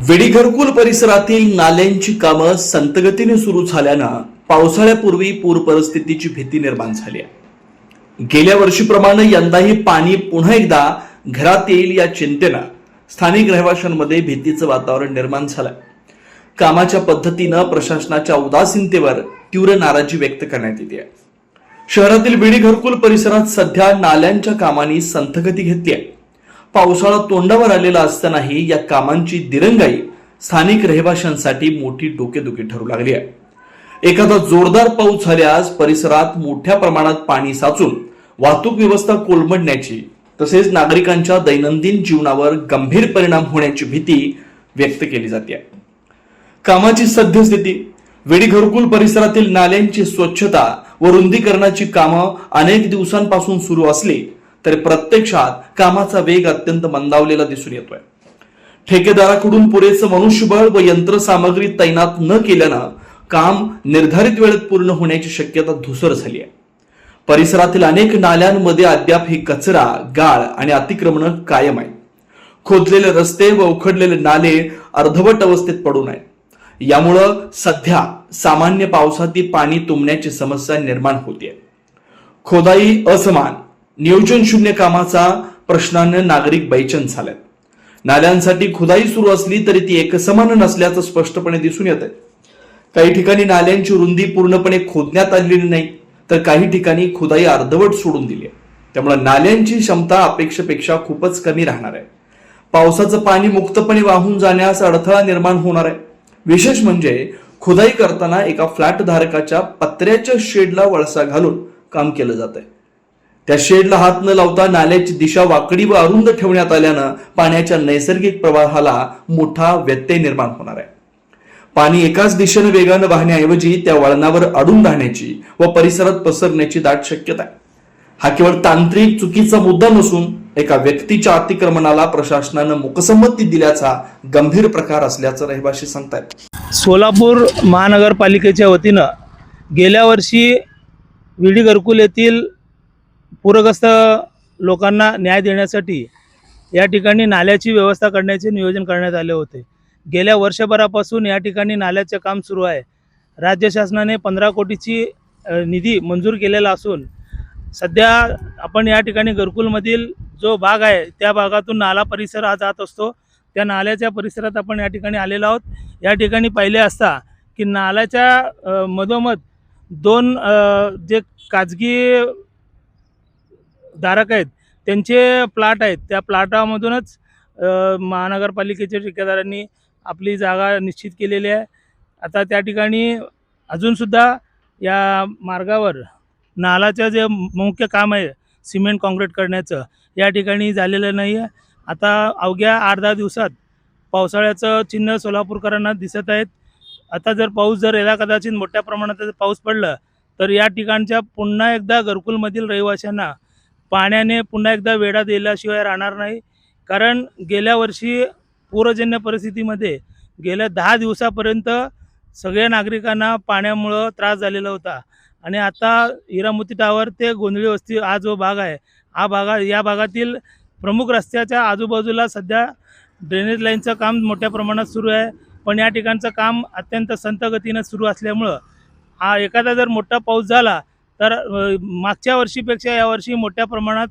वेडी घरकुल परिसरातील नाल्यांची कामं संतगतीने सुरू झाल्यानं पावसाळ्यापूर्वी पूर परिस्थितीची भीती निर्माण झाली आहे। गेल्या वर्षीप्रमाणे यंदाही पाणी पुन्हा एकदा घरात येईल या चिंतेनं स्थानिक रहिवाशांमध्ये भीतीचं वातावरण निर्माण झालंय। कामाच्या पद्धतीनं प्रशासनाच्या उदासीनतेवर तीव्र नाराजी व्यक्त करण्यात येते आहे। शहरातील वेडी घरकुल परिसरात सध्या नाल्यांच्या कामांनी संथगती घेतली आहे। पावसाळा तोंडावर आलेला असतानाही या कामांची दिरंगाई स्थानिक रहिवाशांसाठी मोठी डोकेदुखी ठरू लागली आहे। एखादा जोरदार पाऊस झाल्यास परिसरात मोठ्या प्रमाणात पाणी साचून वाहतूक व्यवस्था कोलमडण्याची तसेच नागरिकांच्या दैनंदिन जीवनावर गंभीर परिणाम होण्याची भीती व्यक्त केली जाते। कामाची सद्यस्थिती वेडी घरकुल परिसरातील नाल्यांची स्वच्छता व रुंदीकरणाची कामं अनेक दिवसांपासून सुरू असली तर प्रत्यक्षात कामाचा वेग अत्यंत मंदावलेला दिसून येतोय। ठेकेदाराकडून पुरेसं मनुष्यबळ व यंत्रसामग्री तैनात न केल्यानं काम निर्धारित वेळेत पूर्ण होण्याची शक्यता धुसर झाली आहे। परिसरातील अनेक नाल्यांमध्ये अद्याप ही कचरा, गाळ आणि अतिक्रमण कायम आहे। खोदलेले रस्ते व उखडलेले नाले अर्धवट अवस्थेत पडून आहेत। यामुळं सध्या सामान्य पावसातील पाणी तुंबण्याची समस्या निर्माण होते। खोदाई असमान, नियोजन शून्य कामाचा प्रश्नाने नागरिक बैचेन झालेत। नाल्यांसाठी खुदाई सुरू असली तरी ती एकसमान नसल्याचं स्पष्टपणे दिसून येत आहे। काही ठिकाणी नाल्यांची रुंदी पूर्णपणे खोदण्यात आलेली नाही तर काही ठिकाणी खुदाई अर्धवट सोडून दिली आहे। त्यामुळे नाल्यांची क्षमता अपेक्षेपेक्षा खूपच कमी राहणार आहे। पावसाचं पाणी मुक्तपणे वाहून जाण्यास अडथळा निर्माण होणार आहे। विशेष म्हणजे खुदाई करताना एका फ्लॅट धारकाच्या पत्र्याच्या शेडला वळसा घालून काम केलं जात आहे। त्या शेडला हात न लावता नाल्याची दिशा वाकडी व अरुंद ठेवण्यात आल्यानं पाण्याच्या नैसर्गिक प्रवाहाला मोठा व्यत्यय निर्माण होणार आहे। पाणी एकाच दिशेने वेगानं वाहण्याऐवजी त्या वळणावर अडून राहण्याची व परिसरात पसरण्याची दाट शक्यता आहे। हा केवळ तांत्रिक चुकीचा मुद्दा नसून एका व्यक्तीच्या अतिक्रमणाला प्रशासनानं मुकसंमती दिल्याचा गंभीर प्रकार असल्याचं रहिवासी सांगतात। सोलापूर महानगरपालिकेच्या वतीनं गेल्या वर्षी वेडी घरकुल येथील पूरग्रस्त लोकांना न्याय देण्यासाठी या ठिकाणी नाल्याची व्यवस्था करण्याचे नियोजन करण्यात आले होते। गेल्या वर्षभरापासून या ठिकाणी नाल्याचे काम सुरू आहे। राज्य शासनाने 15 कोटीची निधी मंजूर केलेला असून सध्या आपण या ठिकाणी घरकुलमधील जो भाग आहे त्या भागातून नाला परिसर हा जात असतो। त्या नाल्याच्या परिसरात आपण या ठिकाणी आलेलो आहोत। या ठिकाणी पाहिले असता की नाल्याच्या मधोमध दोन जे खाजगी धारक आहेत त्यांचे प्लॉट आहेत। त्या प्लॉटामधूनच महानगरपालिकेच्या ठेकेदारांनी आपली जागा निश्चित केलेली आहे। आता त्या ठिकाणी अजूनसुद्धा या मार्गावर नालाचं जे मुख्य काम आहे सिमेंट काँक्रीट करण्याचं या ठिकाणी झालेलं नाही आहे। आता अवघ्या 8-10 दिवसात पावसाळ्याचं चिन्ह सोलापूरकरांना दिसत आहेत। आता जर पाऊस जर याला कदाचित मोठ्या प्रमाणात पाऊस पडला तर या ठिकाणच्या पुन्हा एकदा घरकुलमधील रहिवाशांना पाण्याने पुन्हा एकदा वेढा दिल्याशिवाय राहणार नाही। कारण गेल्या वर्षी पूरजन्य परिस्थितीमध्ये गेल्या 10 दिवसापर्यंत सगळ्या नागरिकांना पाण्यामुळं त्रास झालेला होता आणि आता हिरामोती टावर ते गोंधळी वस्ती हा जो भाग आहे या भागातील प्रमुख रस्त्याच्या आजूबाजूला सध्या ड्रेनेज लाईनचं काम मोठ्या प्रमाणात सुरू आहे। पण या ठिकाणचं काम अत्यंत संथ गतीनं सुरू असल्यामुळं एखादा जर मोठा पाऊस झाला तर मागच्या वर्षीपेक्षा यावर्षी मोठ्या प्रमाणात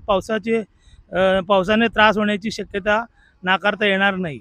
पावसाने त्रास होण्याची शक्यता नाकारता येणार नाही।